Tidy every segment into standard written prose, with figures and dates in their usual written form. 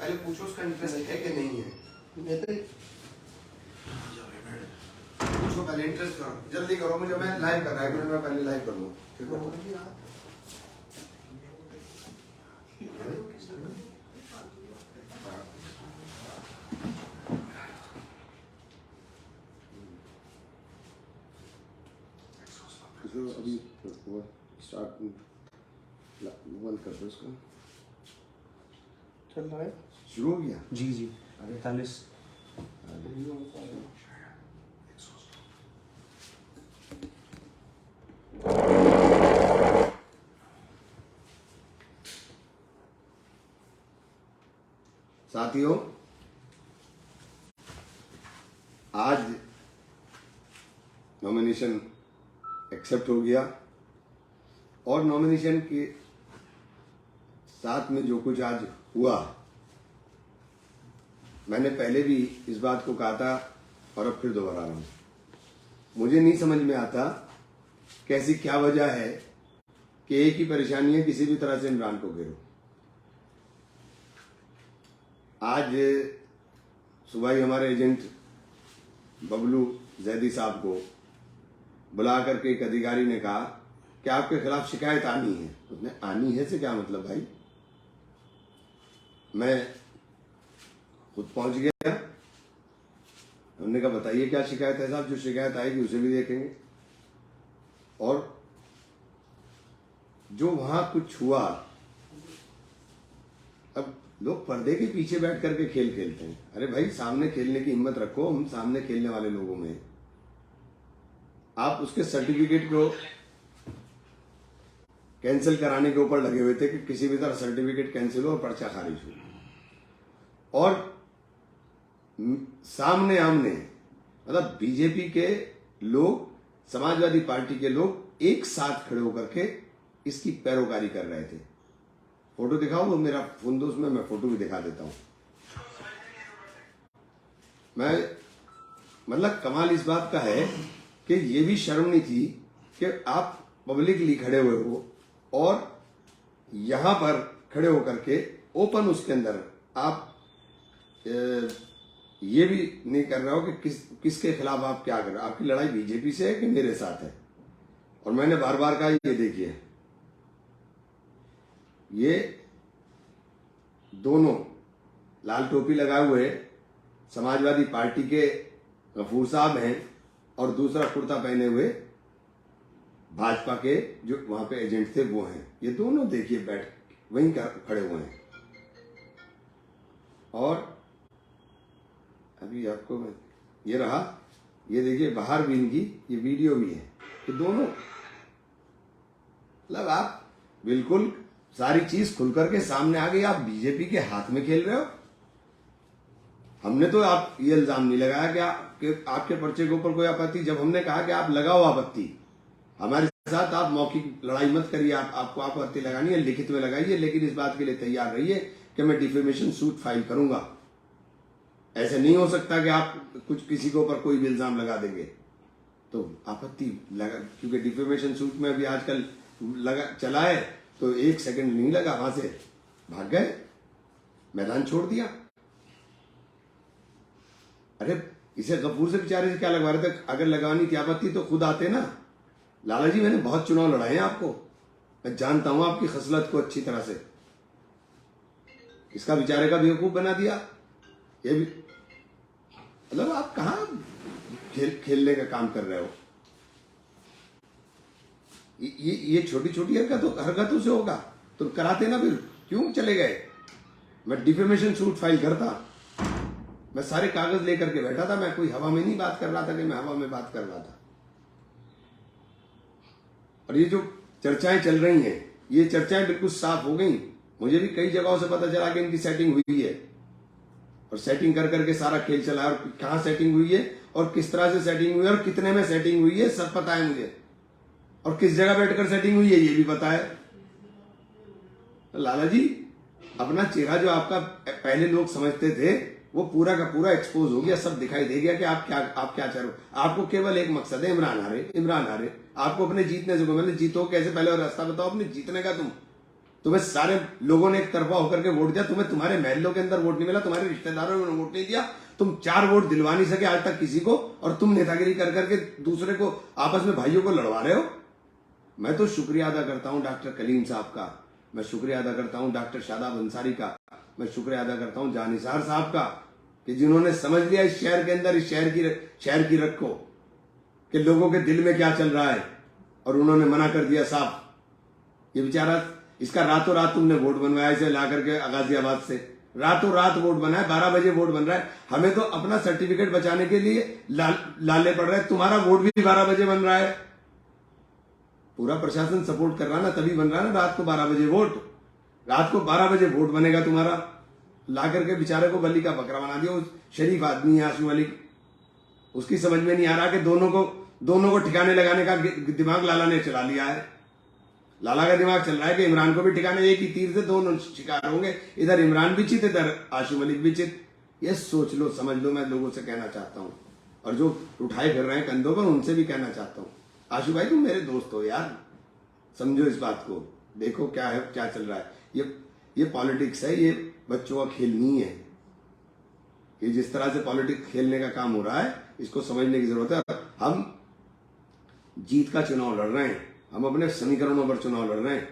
पहले पूछो उसका इंटरेस्ट है कि नहीं है। मैं तो पूछो पहले, इंटरेस्ट करो, जल्दी करो, मुझे मैं लाइव कर रहा है, मैं पहले लाइव कर लूँ। ठीक है, अभी स्टार्ट बंद कर दो इसको। चल रहा है, शुरू हो गया? जी जी। 48 साथियों, आज नॉमिनेशन एक्सेप्ट हो गया और नॉमिनेशन के साथ में जो कुछ आज हुआ, मैंने पहले भी इस बात को कहा था और अब फिर दोहरा रहा हूं। मुझे नहीं समझ में आता कैसी क्या वजह है कि एक ही परेशानी है, किसी भी तरह से इमरान को घेरो। आज सुबह ही हमारे एजेंट बबलू जैदी साहब को बुला करके एक अधिकारी ने कहा कि आपके खिलाफ शिकायत आनी है। उसने आनी है से क्या मतलब भाई? मैं खुद पहुंच गया, हमने कहा बताइए क्या शिकायत है साहब, जो शिकायत आएगी उसे भी देखेंगे। और जो वहां कुछ हुआ, अब लोग पर्दे के पीछे बैठ करके खेल खेलते हैं। अरे भाई, सामने खेलने की हिम्मत रखो। हम सामने खेलने वाले लोगों में आप उसके सर्टिफिकेट को कैंसिल कराने के ऊपर लगे हुए थे कि किसी भी तरह सर्टिफिकेट कैंसिल हो और पर्चा खारिज हो। और सामने आमने मतलब बीजेपी के लोग, समाजवादी पार्टी के लोग एक साथ खड़े होकर के इसकी पैरोकारी कर रहे थे। फोटो दिखाओ, वो मेरा फोन दो, उसमें मैं फोटो भी दिखा देता हूं। मैं मतलब कमाल इस बात का है कि ये भी शर्म नहीं थी कि आप पब्लिकली खड़े हुए हो और यहां पर खड़े होकर के ओपन उसके अंदर आप ये भी नहीं कर रहे हो कि किसके खिलाफ आप क्या कर रहे हो। आपकी लड़ाई बीजेपी से है कि मेरे साथ है? और मैंने बार बार कहा, ये देखिए, ये दोनों लाल टोपी लगाए हुए समाजवादी पार्टी के गफूर साहब हैं और दूसरा कुर्ता पहने हुए भाजपा के जो वहां पे एजेंट थे वो हैं। ये दोनों देखिए बैठ वहीं खड़े हुए हैं। और अभी आपको ये रहा, ये देखिए बाहर भी इनकी ये वीडियो भी है। ये दोनों मतलब आप बिल्कुल सारी चीज खुल करके सामने आ गई। आप बीजेपी के हाथ में खेल रहे हो। हमने तो आप ये इल्जाम नहीं लगाया कि आपके पर्चे के ऊपर कोई आपत्ति। जब हमने कहा कि आप लगाओ आपत्ति, हमारे साथ आप मौखिक लड़ाई मत करिए, आपको आपत्ति लगानी है लिखित में लगाइए, लेकिन इस बात के लिए तैयार रहिए कि मैं डिफेमेशन सूट फाइल करूंगा। ऐसे नहीं हो सकता कि आप कुछ किसी के ऊपर कोई भी इल्जाम लगा देंगे तो आपत्ति लगा, क्योंकि डिफेमेशन सूट में अभी आजकल लगा चला है तो 1 सेकंड नहीं लगा, वहां से भाग गए, मैदान छोड़ दिया। अरे इसे गफूर से बेचारे से क्या लगवा रहे थे? अगर लगानी थी आपत्ति तो खुद आते ना। लाला जी, मैंने बहुत चुनाव लड़ाए हैं, आपको मैं जानता हूं आपकी खसलत को अच्छी तरह से। इसका बेचारे का बेवकूफ बना दिया। ये भी मतलब आप कहां खेलने का काम कर रहे हो? ये छोटी छोटी हरकतों से होगा तो कराते ना, फिर क्यों चले गए? मैं डिफेमेशन सूट फाइल करता, मैं सारे कागज लेकर के बैठा था। मैं कोई हवा में नहीं बात कर रहा था कि मैं हवा में बात कर रहा था। और ये जो चर्चाएं चल रही हैं, ये चर्चाएं बिल्कुल साफ हो गई। मुझे भी कई जगहों से पता चला कि इनकी सेटिंग हुई है और सेटिंग कर करके सारा खेल चला है। और कहां सेटिंग हुई है और किस तरह से सेटिंग हुई है और कितने में सेटिंग हुई है सब पता है मुझे। और किस जगह बैठकर सेटिंग हुई है ये भी पता है। तो लाला जी, अपना चेहरा जो आपका पहले लोग समझते थे वो पूरा का पूरा एक्सपोज हो गया, सब दिखाई दे गया कि आप क्या चाह रहे हो। आपको केवल एक मकसद है, इमरान हारे, इमरान हारे। आपको अपने जीतने से मतलब जीतो कैसे, पहले और रास्ता बताओ अपने जीतने का। तुम तुम्हें सारे लोगों ने एक तरफा होकर के वोट दिया, तुम्हें तुम्हारे महलों के अंदर वोट नहीं मिला, तुम्हारे रिश्तेदारों ने वोट नहीं दिया, तुम 4 वोट दिलवा नहीं सके आज तक किसी को, और तुम नेतागिरी कर करके दूसरे को आपस में भाइयों को लड़वा रहे हो। मैं तो शुक्रिया अदा करता हूं डॉक्टर कलीम साहब का, मैं शुक्रिया अदा करता हूं डॉक्टर शादाब अंसारी का, मैं शुक्रिया अदा करता हूं जानिसार साहब का, कि जिन्होंने समझ लिया इस शहर के अंदर, इस शहर की रख को, कि लोगों के दिल में क्या चल रहा है, और उन्होंने मना कर दिया साफ। ये बेचारा, इसका रातों रात तुमने वोट बनवाया इसे ला करके गाजियाबाद से, रातों रात वोट बना है, 12 बजे वोट बन रहा है। हमें तो अपना सर्टिफिकेट बचाने के लिए लाले पड़ रहे हैं, तुम्हारा वोट भी 12 बजे बन रहा है। पूरा प्रशासन सपोर्ट कर रहा ना, तभी बन रहा है ना रात को 12 बजे वोट। रात को 12 बजे वोट बनेगा तुम्हारा, ला करके बेचारे को बलि का बकरा बना दिया। उस शरीफ आदमी है आशू मलिक, उसकी समझ में नहीं आ रहा कि दोनों को ठिकाने लगाने का दिमाग लाला ने चला लिया है। लाला का दिमाग चल रहा है कि इमरान को भी ठिकाने, एक ही तीर से दोनों शिकार होंगे, इधर इमरान भी चित, इधर आशू मलिक भी चित। ये सोच लो, समझ लो, मैं लोगों से कहना चाहता हूं, और जो उठाए फिर रहे हैं कंधों पर उनसे भी कहना चाहता हूं, आशू भाई तुम मेरे दोस्त हो यार, समझो इस बात को, देखो क्या है, क्या चल रहा है। ये पॉलिटिक्स है, ये बच्चों का खेल नहीं है। ये जिस तरह से पॉलिटिक्स खेलने का काम हो रहा है, इसको समझने की जरूरत है। हम जीत का चुनाव लड़ रहे हैं, हम अपने समीकरणों पर चुनाव लड़ रहे हैं।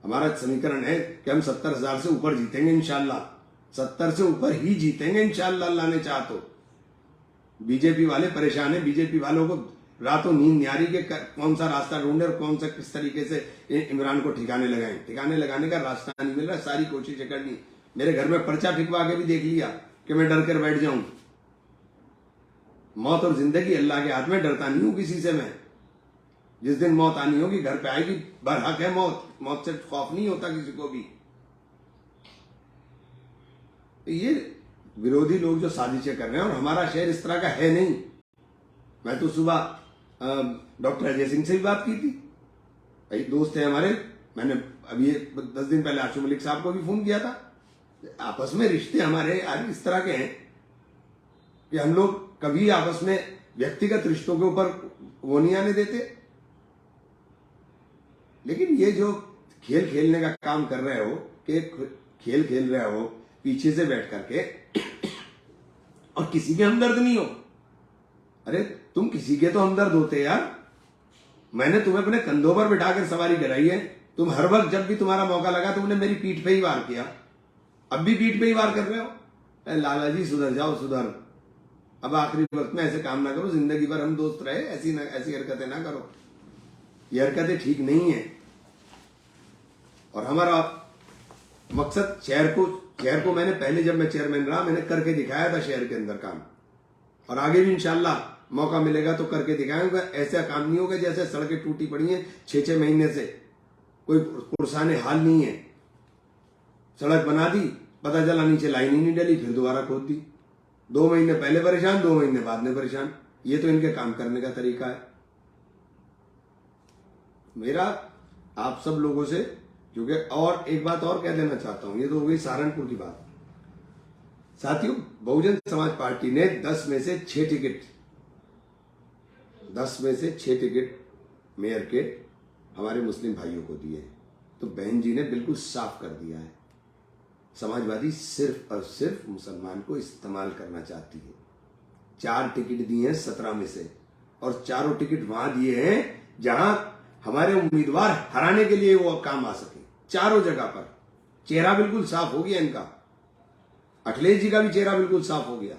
हमारा समीकरण है कि हम 70,000 से ऊपर जीतेंगे इंशाल्लाह, 70 से ऊपर ही जीतेंगे इंशाल्लाह, अल्लाह ने चाहा तो। बीजेपी वाले परेशान है, बीजेपी वालों को रातों नींद नहीं आ रही कि कौन सा रास्ता ढूंढे और कौन सा किस तरीके से इमरान को ठिकाने लगाएं। ठिकाने लगाने का रास्ता नहीं मिल रहा, सारी कोशिशें करनी। मेरे घर में पर्चा ठिकवा के भी देख लिया कि मैं डर कर बैठ जाऊं। मौत और जिंदगी अल्लाह के हाथ में, डरता नहीं हूं किसी से मैं। जिस दिन मौत आनी होगी घर पे आएगी, बरहक है मौत से खौफ नहीं होता किसी को भी। ये विरोधी लोग जो साजिशें कर रहे हैं, और हमारा शहर इस तरह का है नहीं। मैं तो सुबह डॉक्टर अजय सिंह से भी बात की थी, भाई दोस्त है हमारे, मैंने अभी 10 दिन पहले आशू मलिक साहब को भी फोन किया था। आपस में रिश्ते हमारे आज इस तरह के हैं कि हम लोग कभी आपस में व्यक्तिगत रिश्तों के ऊपर वो नहीं आने देते। लेकिन ये जो खेल खेलने का काम कर रहे हो, कि खेल खेल रहे हो पीछे से बैठ करके और किसी के हमदर्द नहीं हो। अरे तुम किसी के तो हमदर्द होते यार। मैंने तुम्हें अपने कंधों पर बिठाकर सवारी कराई है, तुम हर वक्त जब भी तुम्हारा मौका लगा तुमने मेरी पीठ पे ही वार किया, अब भी पीठ पे ही वार कर रहे हो। लाला जी सुधर जाओ, सुधर, अब आखिरी वक्त में ऐसे काम ना करो, जिंदगी भर हम दोस्त रहे, ऐसी हरकतें ना करो, ये हरकतें ठीक नहीं है। और हमारा मकसद शहर को मैंने पहले जब मैं चेयरमैन रहा, मैंने करके दिखाया था शहर के अंदर काम, और आगे भी इंशाल्लाह मौका मिलेगा तो करके दिखाएंगे। ऐसा काम नहीं होगा जैसे सड़कें टूटी पड़ी हैं 6-6 महीने से, कोई पुरसाने हाल नहीं है। सड़क बना दी, पता चला नीचे लाइन ही नहीं डली, फिर दोबारा खोद दी। 2 महीने पहले परेशान, 2 महीने बाद में परेशान। ये तो इनके काम करने का तरीका है। मेरा आप सब लोगों से, क्योंकि और एक बात और कह देना चाहता हूं, ये तो हो गई सहारनपुर की बात। साथियों, बहुजन समाज पार्टी ने 10 में से 6 टिकट मेयर के हमारे मुस्लिम भाइयों को दिए। तो बहन जी ने बिल्कुल साफ कर दिया है, समाजवादी सिर्फ और सिर्फ मुसलमान को इस्तेमाल करना चाहती है। 4 टिकट दिए हैं 17 में से, और चारों टिकट वहां दिए हैं जहां हमारे उम्मीदवार हराने के लिए वो काम आ सके। चारों जगह पर चेहरा बिल्कुल साफ हो गया इनका, अखिलेश जी का भी चेहरा बिल्कुल साफ हो गया।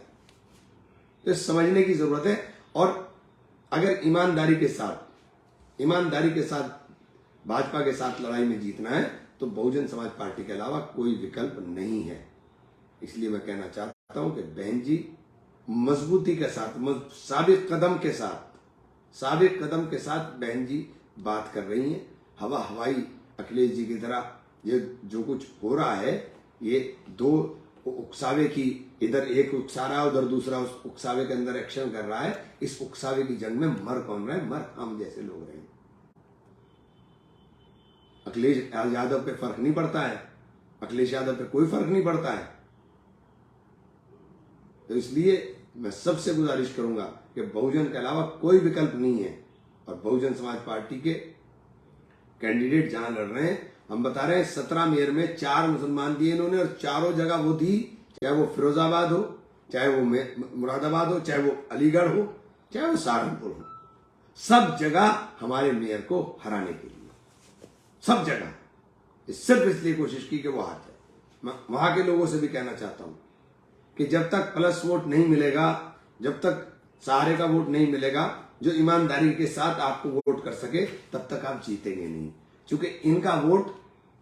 तो समझने की जरूरत है। और अगर ईमानदारी के साथ भाजपा के साथ लड़ाई में जीतना है तो बहुजन समाज पार्टी के अलावा कोई विकल्प नहीं है। इसलिए मैं कहना चाहता हूं कि बहन जी मजबूती के साथ, साबित कदम के साथ बहन जी बात कर रही हैं। हवाई अखिलेश जी की तरह ये जो कुछ हो रहा है, ये 2 उकसावे की, इधर एक उकसा रहा है, उधर दूसरा उस उकसावे के अंदर एक्शन कर रहा है। इस उकसावे की जंग में मर कौन रहे? मर हम जैसे लोग रहे। अखिलेश यादव पे फर्क नहीं पड़ता है, अखिलेश यादव पे कोई फर्क नहीं पड़ता है। तो इसलिए मैं सबसे गुजारिश करूंगा कि बहुजन के अलावा कोई विकल्प नहीं है, और बहुजन समाज पार्टी के कैंडिडेट जहां लड़ रहे हैं हम बता रहे हैं 17 मेयर में 4 मुसलमान दिए इन्होंने, और चारों जगह वो दी, चाहे वो फिरोजाबाद हो, चाहे वो मुरादाबाद हो, चाहे वो अलीगढ़ हो, चाहे वो सहारनपुर हो, सब जगह हमारे मेयर को हराने के लिए, सब जगह सिर्फ इसलिए कोशिश की कि वो हार जाए। मैं वहां के लोगों से भी कहना चाहता हूं कि जब तक प्लस वोट नहीं मिलेगा, जब तक सहारे का वोट नहीं मिलेगा जो ईमानदारी के साथ आपको वोट कर सके, तब तक आप जीतेंगे नहीं। क्योंकि इनका वोट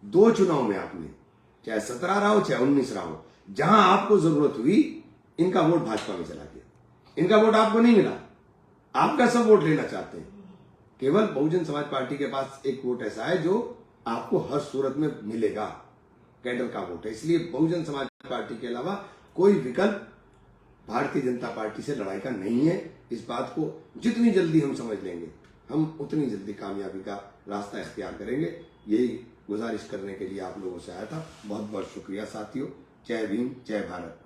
2 चुनाव में आपने, चाहे 17 रहा हो चाहे 19 रहा हो, जहां आपको जरूरत हुई इनका वोट भाजपा में चला गया। इनका वोट आपको नहीं मिला, आपका सब वोट लेना चाहते हैं। केवल बहुजन समाज पार्टी के पास एक वोट ऐसा है जो आपको हर सूरत में मिलेगा, कैडर का वोट है। इसलिए बहुजन समाज पार्टी के अलावा कोई विकल्प भारतीय जनता पार्टी से लड़ाई का नहीं है। इस बात को जितनी जल्दी हम समझ लेंगे, हम उतनी जल्दी कामयाबी का रास्ता इख्तियार करेंगे। यही गुजारिश करने के लिए आप लोगों से आया था। बहुत बहुत शुक्रिया साथियों। जय भीम, जय भारत।